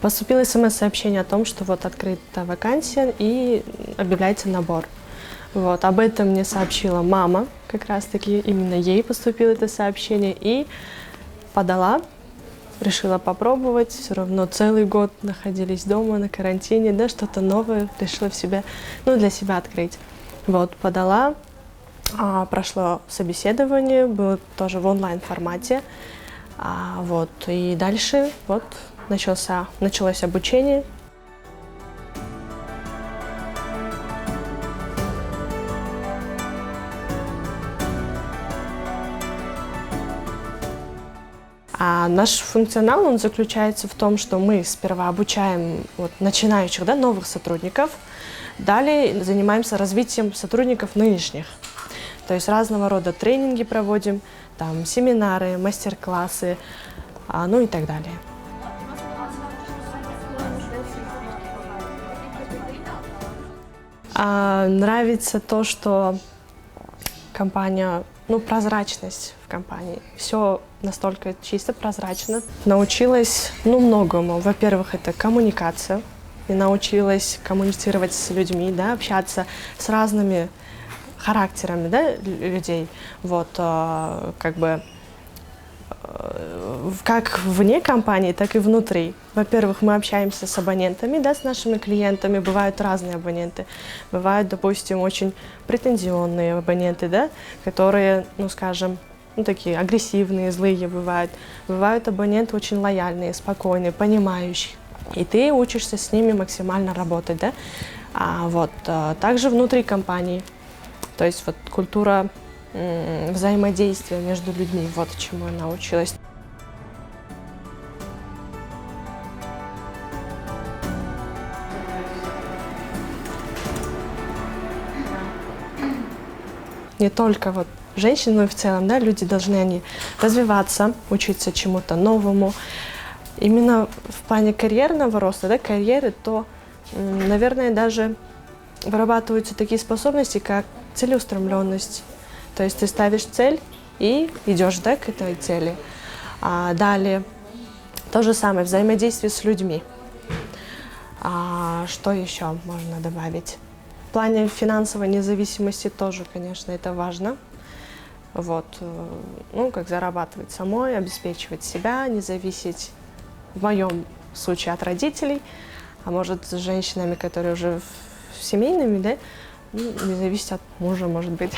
Поступило смс-сообщение о том, что вот открыта вакансия и объявляется набор. Вот, об этом мне сообщила мама, как раз-таки именно ей поступило это сообщение, и подала, решила попробовать, все равно целый год находились дома на карантине, да, что-то новое решила для себя открыть. Вот, подала, прошло собеседование, было тоже в онлайн-формате, вот, и дальше вот началось обучение. Наш функционал, он заключается в том, что мы сперва обучаем начинающих, да, новых сотрудников, далее занимаемся развитием сотрудников нынешних. То есть разного рода тренинги проводим, там, семинары, мастер-классы, ну и так далее. Нравится то, что компания, прозрачность в компании. Все настолько чисто, прозрачно. Научилась, многому. Во-первых, это коммуникация. И научилась коммуницировать с людьми, да, общаться с разными характерами, да, людей. Вот, как вне компании, так и внутри. Во-первых, мы общаемся с абонентами, да, с нашими клиентами. Бывают разные абоненты. Бывают, допустим, очень претензионные абоненты, да, которые, такие агрессивные, злые бывают. Бывают абоненты очень лояльные, спокойные, понимающие. И ты учишься с ними максимально работать, да. Также внутри компании. То есть культура взаимодействия между людьми, вот чему я научилась. Не только женщины, но и в целом, да, люди должны развиваться, учиться чему-то новому. Именно в плане карьерного роста, да, карьеры, то, наверное, даже вырабатываются такие способности, как целеустремленность. То есть ты ставишь цель и идешь, да, к этой цели. Далее то же самое, взаимодействие с людьми. Что еще можно добавить? В плане финансовой независимости тоже, конечно, это важно. Как зарабатывать самой, обеспечивать себя, не зависеть, в моем случае, от родителей, а может, с женщинами, которые уже семейными, да, не зависеть от мужа, может быть.